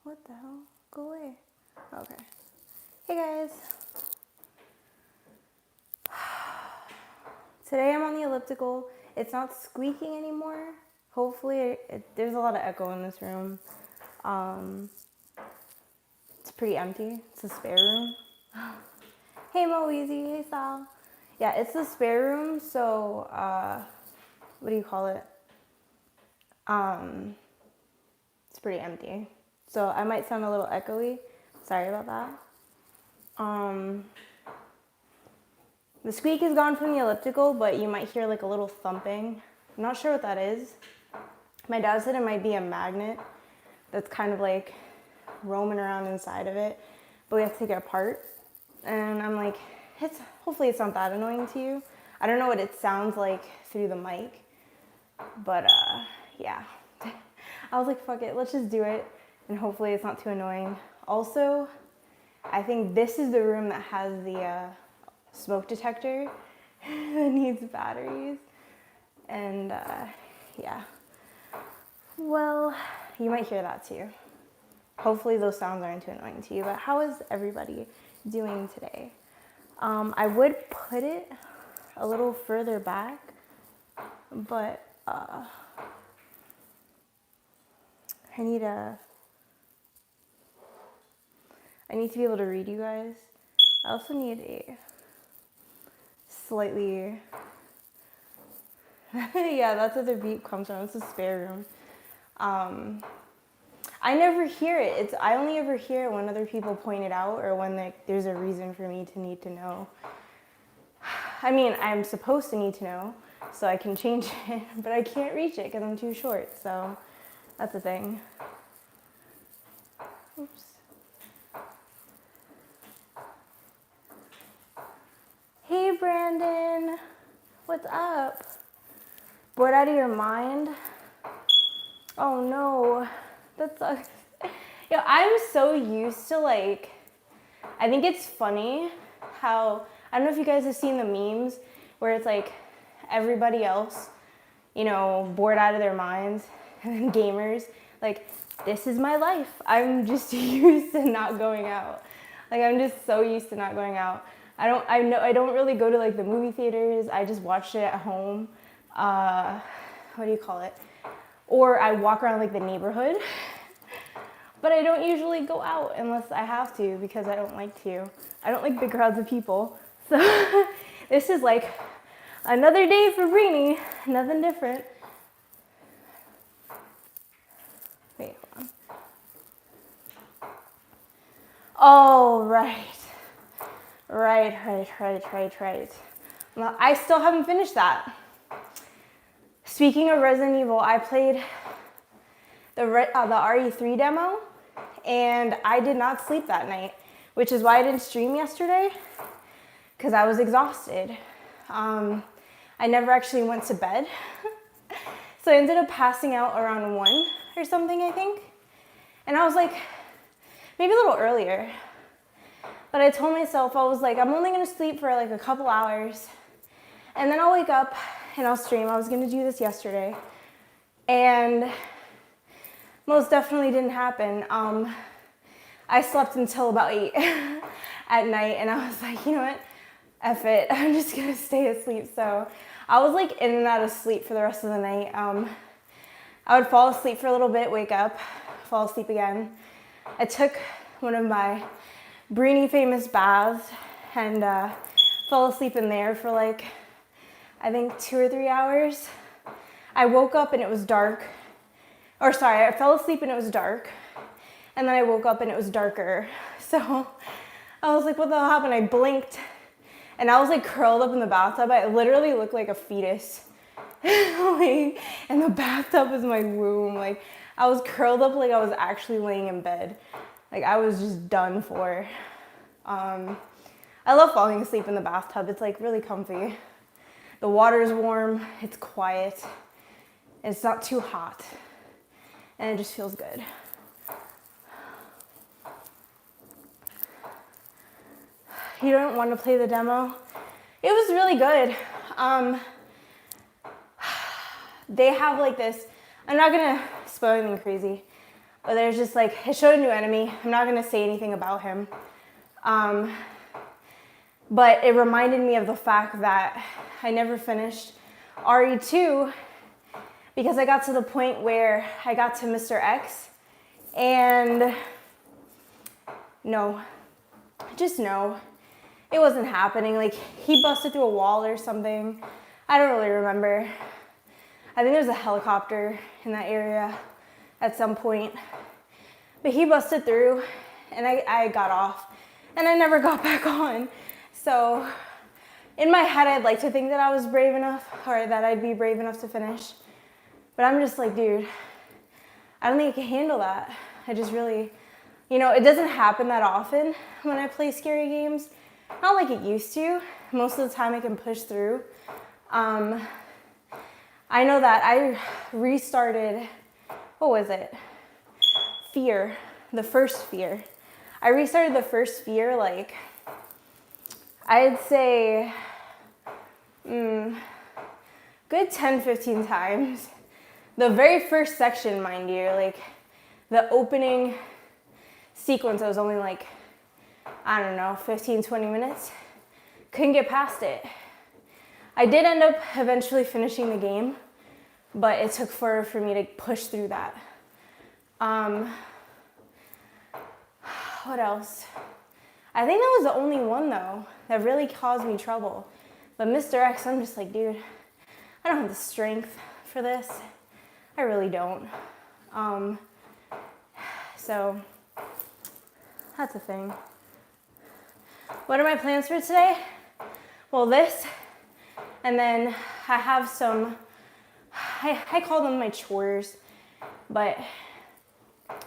What the hell? Go away. Okay. Hey guys. Today I'm on the elliptical. It's not squeaking anymore. Hopefully, there's a lot of echo in this room. It's pretty empty. It's a spare room. Hey Moeezy, hey Sal. Yeah, it's the spare room, so what do you call it? It's pretty empty. So I might sound a little echoey. Sorry about that. The squeak is gone from the elliptical, but you might hear like a little thumping. I'm not sure what that is. My dad said it might be a magnet that's kind of like roaming around inside of it, but we have to take it apart. And I'm like, hopefully it's not that annoying to you. I don't know what it sounds like through the mic, but yeah. I was like, fuck it, let's just do it, and hopefully it's not too annoying. Also, I think this is the room that has the smoke detector that needs batteries, and yeah. Well, you might hear that too. Hopefully those sounds aren't too annoying to you, but how is everybody doing today? I would put it a little further back, but I need to be able to read you guys. I also need a slightly, yeah, that's where the beep comes from. It's a spare room. I never hear it. I only ever hear it when other people point it out or when there's a reason for me to need to know. I mean, I'm supposed to need to know, so I can change it, but I can't reach it because I'm too short, so that's the thing. Oops. Hey, Brandon. What's up? Bored out of your mind? Oh, no. That sucks. Yo, I'm so used to like, I think it's funny how, I don't know if you guys have seen the memes where it's like everybody else, you know, bored out of their minds, and then gamers, like, this is my life. I'm just used to not going out. Like, I'm just so used to not going out. I don't really go to like the movie theaters. I just watch it at home. What do you call it? Or I walk around like the neighborhood. But I don't usually go out unless I have to because I don't like to. I don't like big crowds of people. So this is like another day for Brini, nothing different. Wait, hold on. Oh, right. Right. Well, I still haven't finished that. Speaking of Resident Evil, I played the RE3 demo, and I did not sleep that night, which is why I didn't stream yesterday, because I was exhausted. I never actually went to bed, so I ended up passing out around 1 or something, I think, and I was like, maybe a little earlier, but I told myself, I was like, I'm only gonna sleep for like a couple hours, and then I'll wake up and I'll stream. I was gonna do this yesterday, and most definitely didn't happen. I slept until about 8 at night, and I was like, you know what, F it, I'm just gonna stay asleep. So I was like in and out of sleep for the rest of the night. I would fall asleep for a little bit, wake up, fall asleep again. I took one of my Brini famous baths and fell asleep in there for like, I think 2 or 3 hours. I woke up and it was dark. Or sorry, I fell asleep and it was dark. And then I woke up and it was darker. So I was like, what the hell happened? I blinked and I was like curled up in the bathtub. I literally looked like a fetus. Like, and the bathtub was my womb. Like, I was curled up like I was actually laying in bed. Like, I was just done for. I love falling asleep in the bathtub. It's like really comfy. The water's warm, it's quiet, it's not too hot, and it just feels good. You don't want to play the demo? It was really good. They have like this, I'm not gonna spoil anything crazy. But there's just like, it showed a new enemy. I'm not gonna say anything about him. But it reminded me of the fact that I never finished RE2 because I got to the point where I got to Mr. X and no, it wasn't happening. Like, he busted through a wall or something. I don't really remember. I think there's a helicopter in that area at some point. But he busted through and I got off and I never got back on. So in my head, I'd like to think that I was brave enough or that I'd be brave enough to finish. But I'm just like, dude, I don't think I can handle that. I just really, you know, it doesn't happen that often when I play scary games. Not like it used to. Most of the time I can push through. I know that I restarted, what was it? Fear, the first Fear. I restarted the first Fear like, I'd say good 10, 15 times. The very first section, mind you, like the opening sequence, I was only like, I don't know, 15, 20 minutes. Couldn't get past it. I did end up eventually finishing the game, but it took for me to push through that. What else? I think that was the only one though that really caused me trouble. But Mr. X, I'm just like, dude, I don't have the strength for this. I really don't. So that's a thing. What are my plans for today? Well, this, and then I have some, I call them my chores, but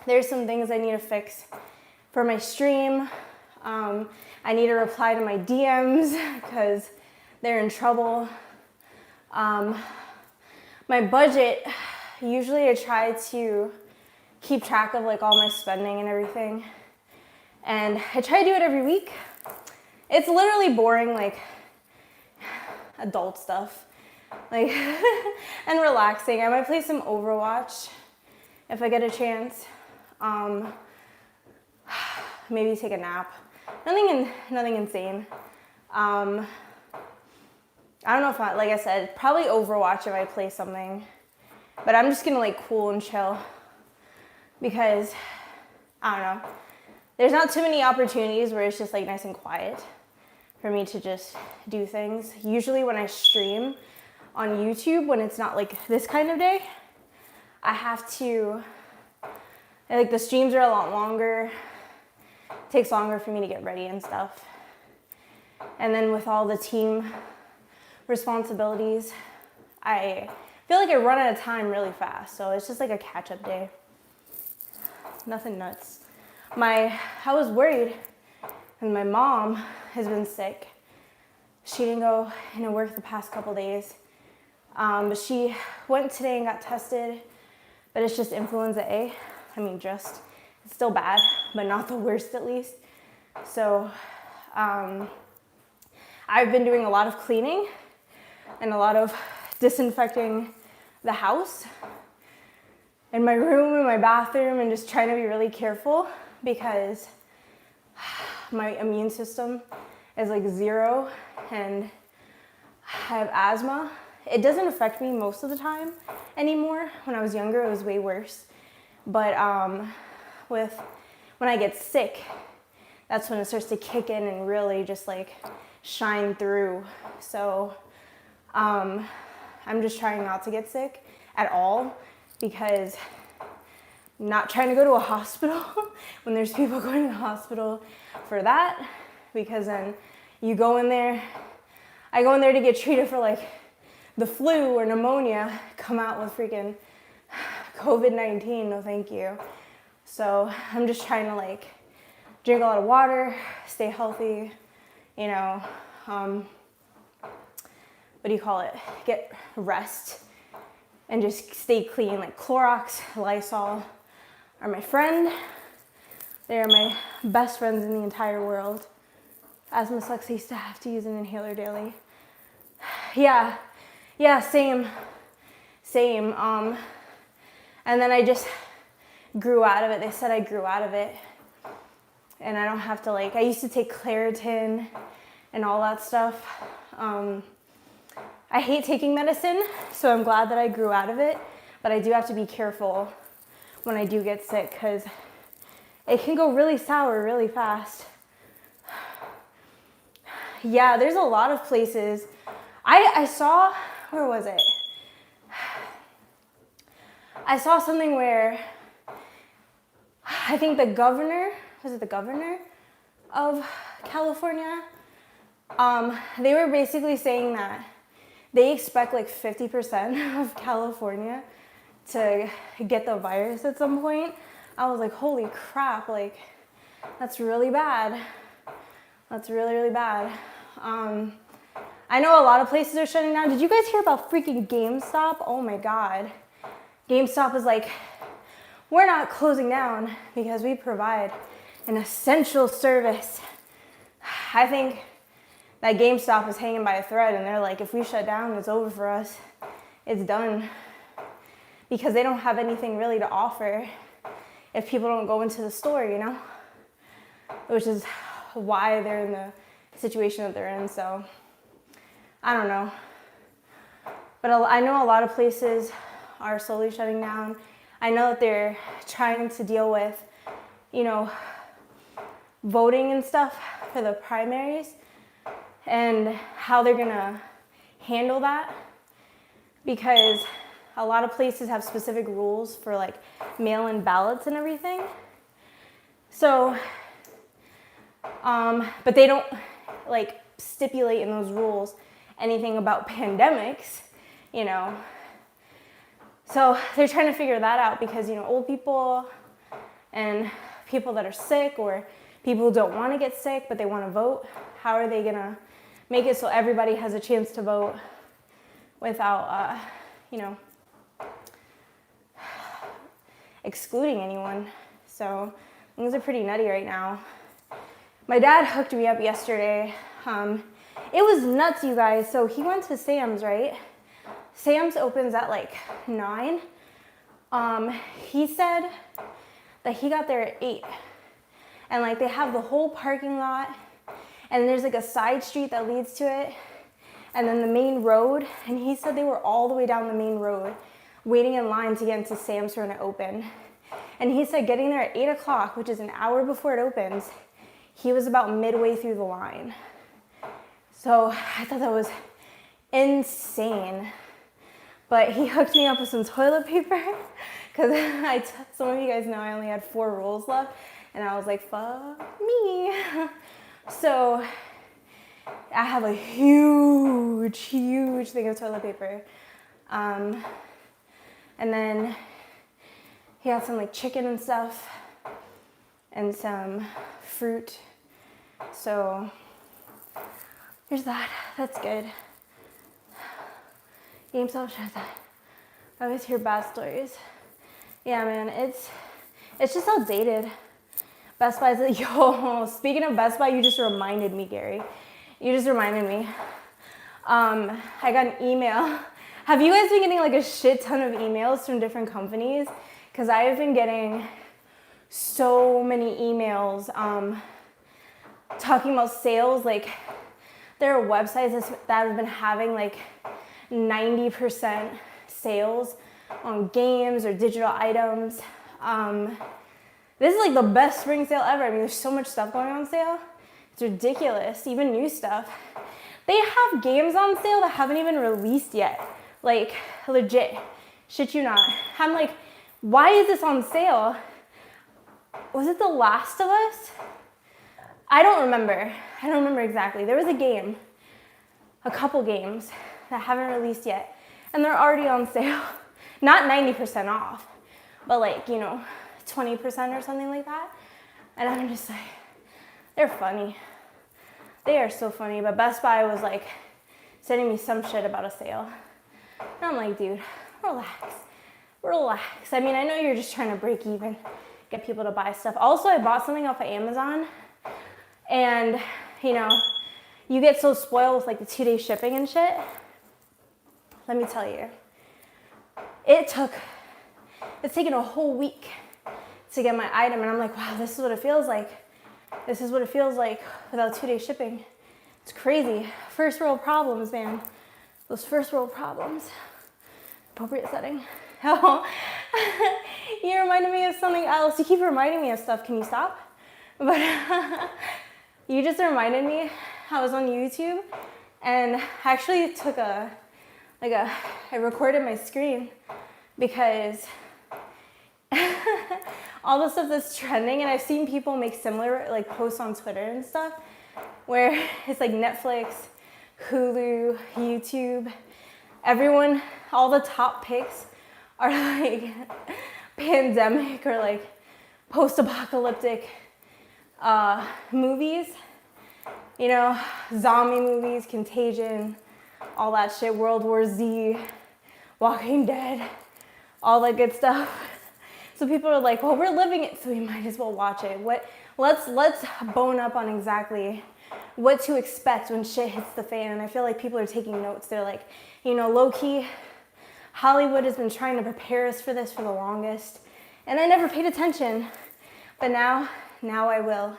there's some things I need to fix for my stream. I need to reply to my DMs because they're in trouble. My budget, usually I try to keep track of like all my spending and everything. And I try to do it every week. It's literally boring, like adult stuff, like and relaxing. I might play some Overwatch if I get a chance. Maybe take a nap. Nothing insane. I don't know if like I said, probably Overwatch if I play something. But I'm just gonna like cool and chill because I don't know. There's not too many opportunities where it's just like nice and quiet for me to just do things. Usually when I stream on YouTube, when it's not like this kind of day, I have to, like the streams are a lot longer. It takes longer for me to get ready and stuff. And then with all the team responsibilities, I feel like I run out of time really fast. So it's just like a catch-up day. Nothing nuts. I was worried, and my mom has been sick. She didn't go into work the past couple days, but she went today and got tested, but it's just influenza A. I mean, it's still bad, but not the worst at least. So I've been doing a lot of cleaning and a lot of disinfecting the house and my room and my bathroom and just trying to be really careful because my immune system is like 0 and I have asthma. It doesn't affect me most of the time anymore. When I was younger, it was way worse. But when I get sick, that's when it starts to kick in and really just like shine through. So I'm just trying not to get sick at all because I'm not trying to go to a hospital when there's people going to the hospital for that, because then you go in there, I go in there to get treated for like the flu or pneumonia, come out with freaking COVID-19, no thank you. So I'm just trying to like drink a lot of water, stay healthy, you know, get rest and just stay clean. Like Clorox, Lysol are my friend. They are my best friends in the entire world. Asthma sucks, I used to have to use an inhaler daily. Yeah, same. And then I just grew out of it. They said I grew out of it. And I don't have to I used to take Claritin and all that stuff. I hate taking medicine, so I'm glad that I grew out of it. But I do have to be careful when I do get sick because it can go really sour really fast. Yeah, there's a lot of places. I saw, where was it? I saw something where I think the governor, was it the governor of California? They were basically saying that they expect 50% of California to get the virus at some point. I was like, holy crap, that's really bad. That's really, really bad. I know a lot of places are shutting down. Did you guys hear about freaking GameStop? Oh my God. GameStop is like, we're not closing down because we provide an essential service. I think that GameStop is hanging by a thread and they're like, if we shut down, it's over for us. It's done. Because they don't have anything really to offer if people don't go into the store, which is why they're in the situation that they're in. So I don't know. But I know a lot of places are slowly shutting down. I know that they're trying to deal with, voting and stuff for the primaries and how they're gonna handle that, because a lot of places have specific rules for mail-in ballots and everything. So, but they don't stipulate in those rules anything about pandemics, So they're trying to figure that out because, old people and people that are sick or people who don't want to get sick but they want to vote, how are they going to make it so everybody has a chance to vote without, excluding anyone? So things are pretty nutty right now. My dad hooked me up yesterday. It was nuts, you guys. So he went to Sam's, right? Sam's opens at 9. He said that he got there at 8. And they have the whole parking lot. And there's a side street that leads to it. And then the main road. And he said they were all the way down the main road waiting in line to get into Sam's for when it opened. And he said getting there at 8 o'clock, which is an hour before it opens, he was about midway through the line. So I thought that was insane. But he hooked me up with some toilet paper because some of you guys know I only had 4 rolls left. And I was like, fuck me. So I have a huge, huge thing of toilet paper. And then he had some chicken and stuff and some fruit. So there's that. That's good. GameStop shut that. I always hear bad stories. Yeah, man, it's just outdated. Best Buy's speaking of Best Buy, you just reminded me, Gary. You just reminded me. I got an email. Have you guys been getting a shit ton of emails from different companies? Because I have been getting so many emails talking about sales. There are websites that have been having 90% sales on games or digital items. This is the best spring sale ever. I mean, there's so much stuff going on sale. It's ridiculous, even new stuff. They have games on sale that haven't even released yet. Legit, shit you not. I'm why is this on sale? Was it The Last of Us? I don't remember exactly. There was a couple games that haven't released yet, and they're already on sale. Not 90% off, but 20% or something like that. And I'm just they're funny. They are so funny. But Best Buy was sending me some shit about a sale. And I'm dude, relax. I mean, I know you're just trying to break even, get people to buy stuff. Also, I bought something off of Amazon, and you get so spoiled with the 2-day shipping and shit. Let me tell you, it's taken a whole week to get my item, and I'm like, wow, this is what it feels like. This is what it feels like without 2-day shipping. It's crazy. First world problems, man. Those first world problems. Appropriate setting. Oh, you reminded me of something else. You keep reminding me of stuff. Can you stop? But you just reminded me. I was on YouTube, and I actually took I recorded my screen because all the stuff that's trending, and I've seen people make similar like posts on Twitter and stuff, where it's like Netflix, Hulu, YouTube, everyone, all the top picks are like pandemic or like post-apocalyptic movies, you know, zombie movies, Contagion, all that shit, World War Z, Walking Dead, all that good stuff. So people are like, well, we're living it, so we might as well watch it. Let's bone up on exactly what to expect when shit hits the fan. And I feel like people are taking notes. They're like, you know, low-key, Hollywood has been trying to prepare us for this for the longest. And I never paid attention. But now I will.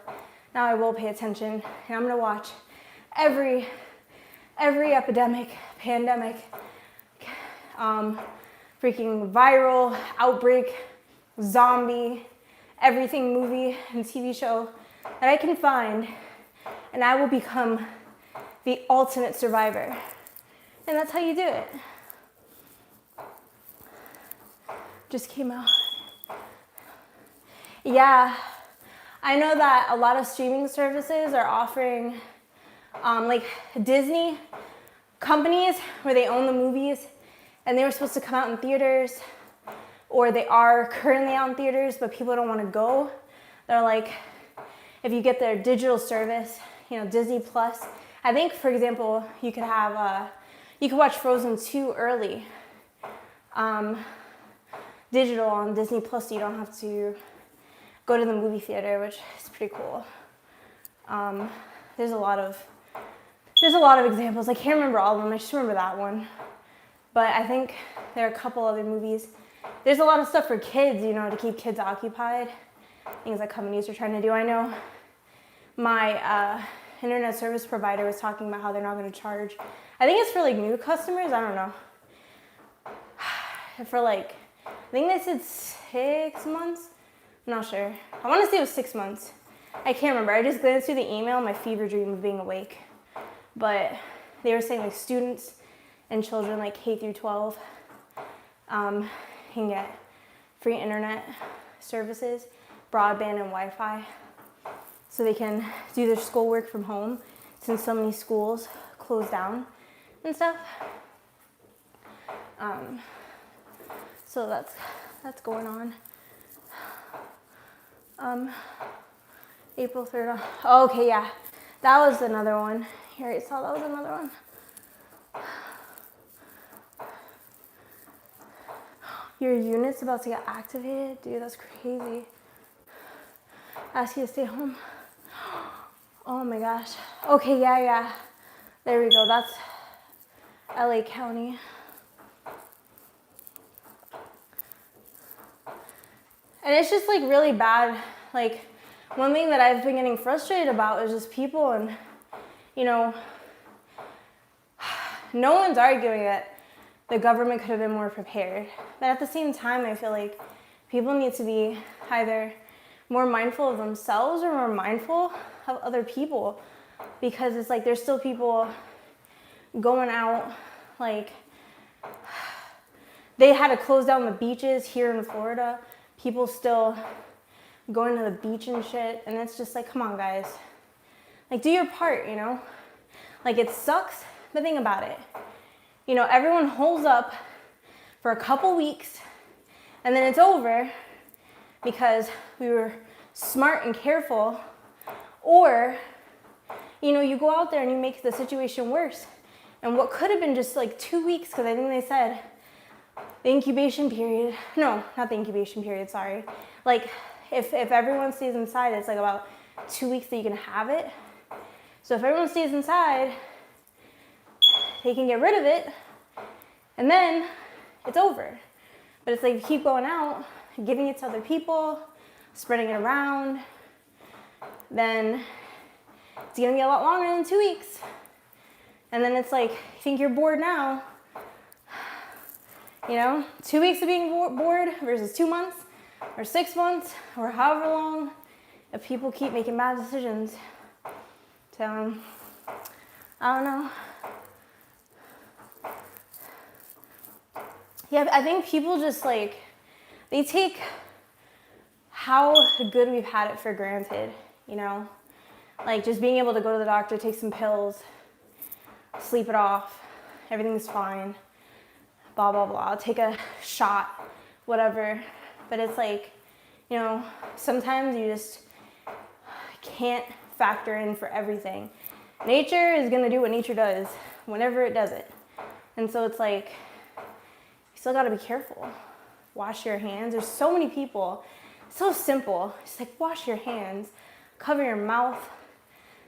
Now I will pay attention. And I'm gonna watch every epidemic, pandemic, freaking viral, outbreak, zombie, everything movie and TV show that I can find, and I will become the ultimate survivor. And that's how you do it. Just came out. Yeah, I know that a lot of streaming services are offering, like Disney companies where they own the movies, and they were supposed to come out in theaters, or they are currently out in theaters, but people don't want to go. They're like, if you get their digital service, you know, Disney Plus, I think, for example, you could have, you could watch Frozen 2 early, digital on Disney Plus, so you don't have to go to the movie theater, which is pretty cool. There's a lot of examples. I can't remember all of them. I just remember that one. But I think there are a couple other movies. There's a lot of stuff for kids, you know, to keep kids occupied. Things that companies are trying to do. I know my internet service provider was talking about how they're not going to charge. I think it's for like new customers. I don't know. For like, I think they said 6 months. I'm not sure. I want to say it was 6 months. I can't remember. I just glanced through the email, my fever dream of being awake. But they were saying like students and children like K through 12 can get free internet services, broadband and Wi-Fi, so they can do their schoolwork from home since so many schools closed down and stuff. So that's going on. April 3rd. Oh, okay, yeah. That was another one. You already saw that was another one. Your unit's about to get activated? Dude, that's crazy. Ask you to stay home. Oh my gosh. Okay, yeah. There we go. That's LA County. And it's just like really bad. Like, one thing that I've been getting frustrated about is just people, and, you know, no one's arguing that the government could have been more prepared. But at the same time, I feel like people need to be either more mindful of themselves or more mindful of other people, because it's like there's still people going out, like they had to close down the beaches here in Florida. People still going to the beach and shit, and it's just like, come on guys, like do your part, you know? Like it sucks, but think about it. You know, everyone holds up for a couple weeks and then it's over because we were smart and careful, or, you know, you go out there and you make the situation worse. And what could have been just like 2 weeks, because I think they said the incubation period, no, not the incubation period, sorry. Like if everyone stays inside, it's like about 2 weeks that you can have it. So if everyone stays inside, they can get rid of it, and then it's over. But it's like you keep going out, giving it to other people, spreading it around, then it's gonna be a lot longer than 2 weeks. And then it's like, you think you're bored now, 2 weeks of being bored versus 2 months or 6 months or however long if people keep making bad decisions. So, I don't know. Yeah, I think people just they take how good we've had it for granted, Like just being able to go to the doctor, take some pills, sleep it off, everything's fine, blah, blah, blah, take a shot, whatever. But it's sometimes you just can't factor in for everything. Nature is gonna do what nature does whenever it does it. And so it's you still gotta be careful. Wash your hands. There's so many people, so simple. It's wash your hands, cover your mouth.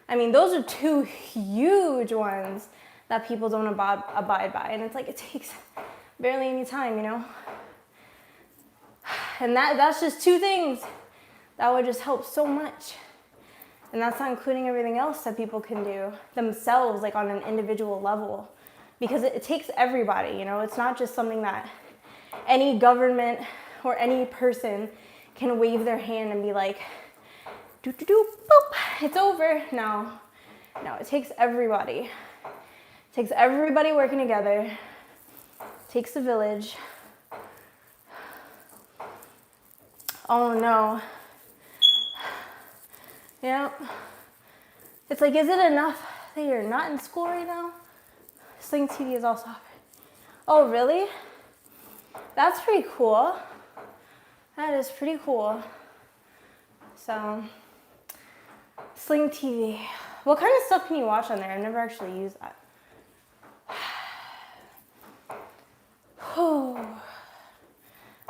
I mean, those are 2 huge ones that people don't abide by. And it's it takes barely any time, And that's just 2 things that would just help so much. And that's not including everything else that people can do themselves, on an individual level. Because it takes everybody, It's not just something that any government or any person can wave their hand and be do, boop, it's over. No, it takes everybody. It takes everybody working together. It takes a village. Oh no. Yeah. It's is it enough that you're not in school right now? Sling TV is also offered. Oh, really? That's pretty cool. That is pretty cool. So, Sling TV. What kind of stuff can you watch on there? I've never actually used that.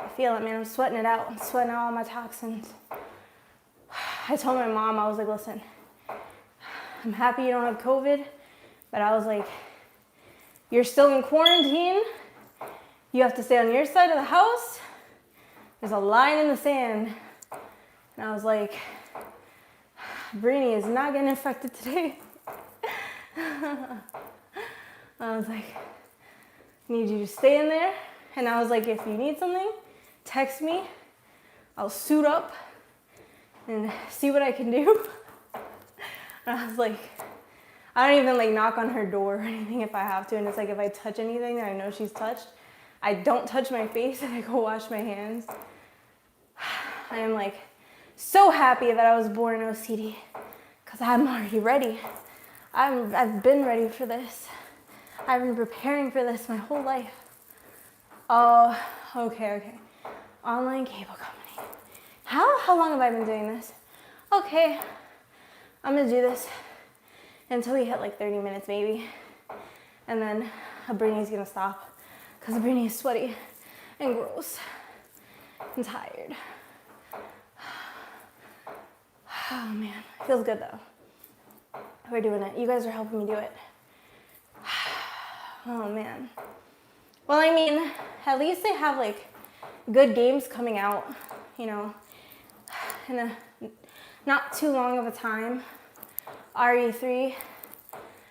I feel it, man. I'm sweating it out. I'm sweating out all my toxins. I told my mom, I was listen, I'm happy you don't have COVID, but I was you're still in quarantine. You have to stay on your side of the house. There's a line in the sand. And I was Brini is not getting infected today. I was I need you to stay in there. And I was if you need something, text me. I'll suit up and see what I can do. And I was I don't even knock on her door or anything if I have to. And it's if I touch anything that I know she's touched, I don't touch my face and I go wash my hands. I am so happy that I was born OCD because I'm already ready. I've been ready for this. I've been preparing for this my whole life. Oh, okay. Online cable company. How long have I been doing this? Okay, I'm gonna do this until we hit 30 minutes maybe. And then Brini's gonna stop because Brini is sweaty and gross and tired. Oh man, feels good though. We're doing it. You guys are helping me do it. Oh man. Well, I mean, at least they have good games coming out, in a not too long of a time. RE3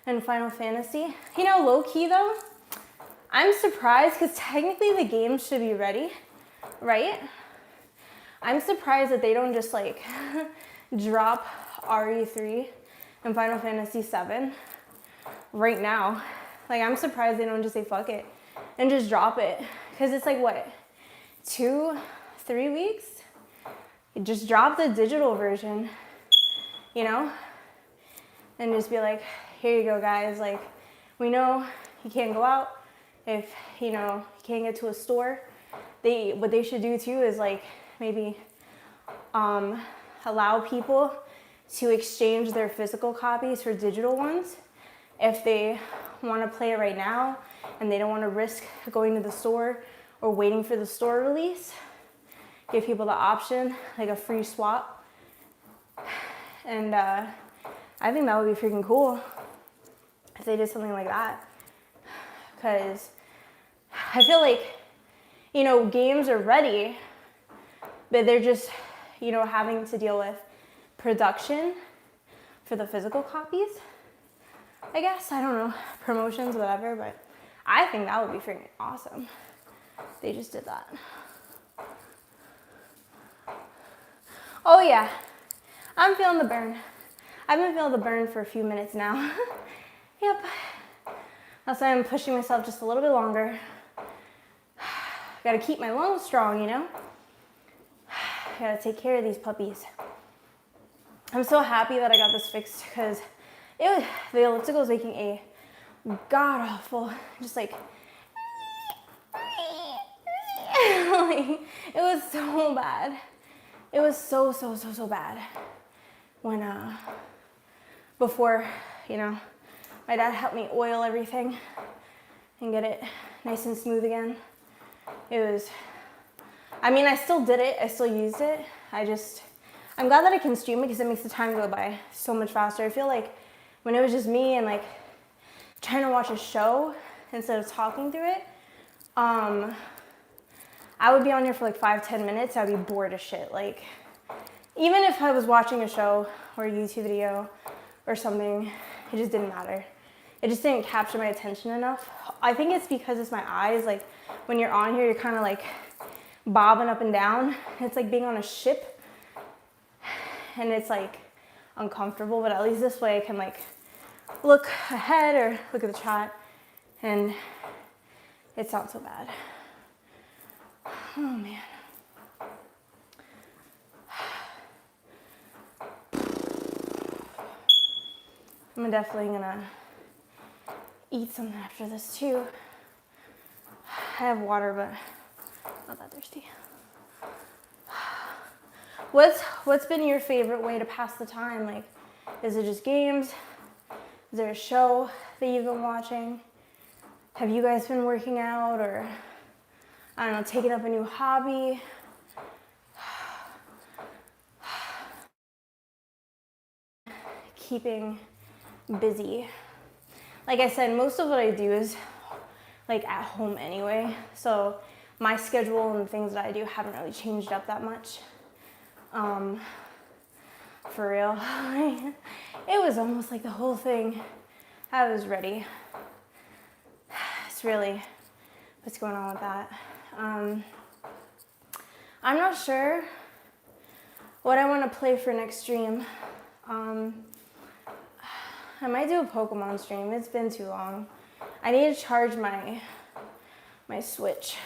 and Final Fantasy. Low key though, I'm surprised because technically the game should be ready, right? I'm surprised that they don't just drop RE3 and Final Fantasy 7 right now. I'm surprised they don't just say fuck it and just drop it. Because it's what, 2-3 weeks? You just drop the digital version, and just be here you go guys. We know you can't go out if, you can't get to a store. What they should do too is maybe allow people to exchange their physical copies for digital ones if they want to play it right now and they don't want to risk going to the store or waiting for the store release. Give people the option, a free swap. And I think that would be freaking cool if they did something like that. Because I feel games are ready, but they're just, you know, having to deal with production for the physical copies, I guess. I don't know, promotions, whatever, but I think that would be freaking awesome. They just did that. Oh yeah, I'm feeling the burn. I've been feeling the burn for a few minutes now. Yep. That's why I'm pushing myself just a little bit longer. Gotta keep my lungs strong, you know? Gotta take care of these puppies. I'm so happy that I got this fixed because the elliptical was making a god awful, just like, it was so bad. It was so bad when, before, you know, my dad helped me oil everything and get it nice and smooth again. It was, I mean, I still did it. I still used it. I'm glad that I can stream it because it makes the time go by so much faster. I feel like when it was just me and like trying to watch a show instead of talking through it, I would be on here for like 5-10 minutes. I'd be bored as shit. Like, even if I was watching a show or a YouTube video or something, it just didn't matter. It just didn't capture my attention enough. I think it's because it's my eyes. Like, when you're on here, you're kind of like bobbing up and down. It's like being on a ship. And it's like uncomfortable, but at least this way I can like look ahead or look at the chat and it's not so bad. Oh man. I'm definitely gonna eat something after this too. I have water, but not that thirsty. What's been your favorite way to pass the time? Like, is it just games? Is there a show that you've been watching? Have you guys been working out or, I don't know, taking up a new hobby? Keeping busy. Like I said, most of what I do is like at home anyway. So my schedule and the things that I do haven't really changed up that much. For real. It was almost like the whole thing, I was ready. It's really what's going on with that. I'm not sure what I want to play for next stream. I might do a Pokemon stream. It's been too long. I need to charge my Switch.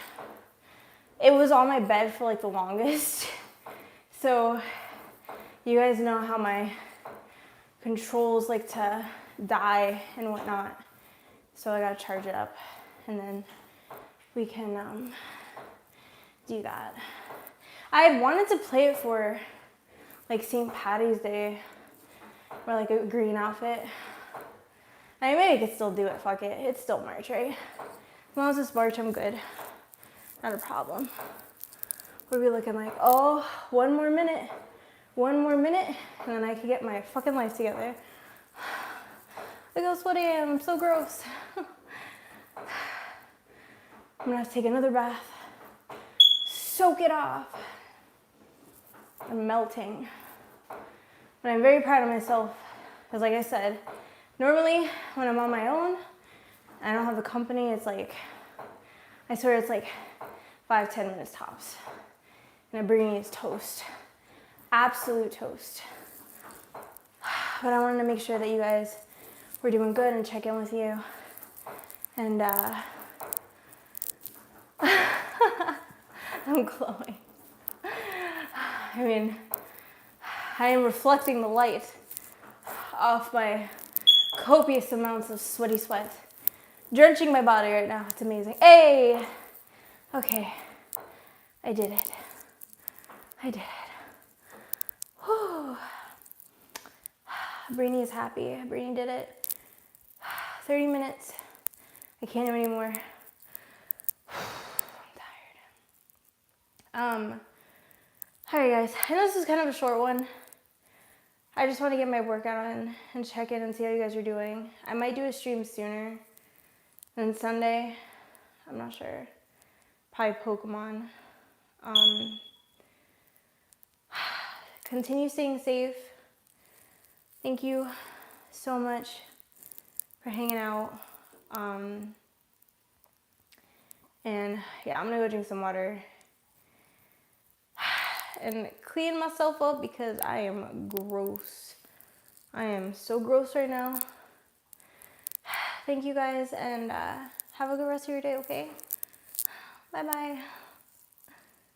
It was on my bed for like the longest. So you guys know how my controls like to die and whatnot. So I gotta charge it up and then we can do that. I had wanted to play it for like St. Patty's Day or like a green outfit. I mean, maybe I could still do it, fuck it. It's still March, right? As long as it's March, I'm good. Not a problem. What are we looking like? Oh, one more minute, and then I can get my fucking life together. Look how sweaty I am, I'm so gross. I'm gonna have to take another bath, soak it off. I'm melting. But I'm very proud of myself, because like I said, normally when I'm on my own, I don't have the company, it's like, I swear it's like 5-10 minutes tops. And a Brini is toast. Absolute toast. But I wanted to make sure that you guys were doing good and check in with you. And I'm glowing. I mean, I am reflecting the light off my copious amounts of sweaty sweat. Drenching my body right now. It's amazing. Hey! Okay. I did it. I did it. Whew. Brini is happy. Brini did it. 30 minutes. I can't do anymore. I'm tired. Alright guys, I know this is kind of a short one. I just want to get my workout in and check in and see how you guys are doing. I might do a stream sooner than Sunday. I'm not sure. Probably Pokemon. continue staying safe. Thank you so much for hanging out. And yeah, I'm gonna go drink some water and clean myself up because I am gross. I am so gross right now. Thank you guys, and have a good rest of your day, okay? Bye-bye.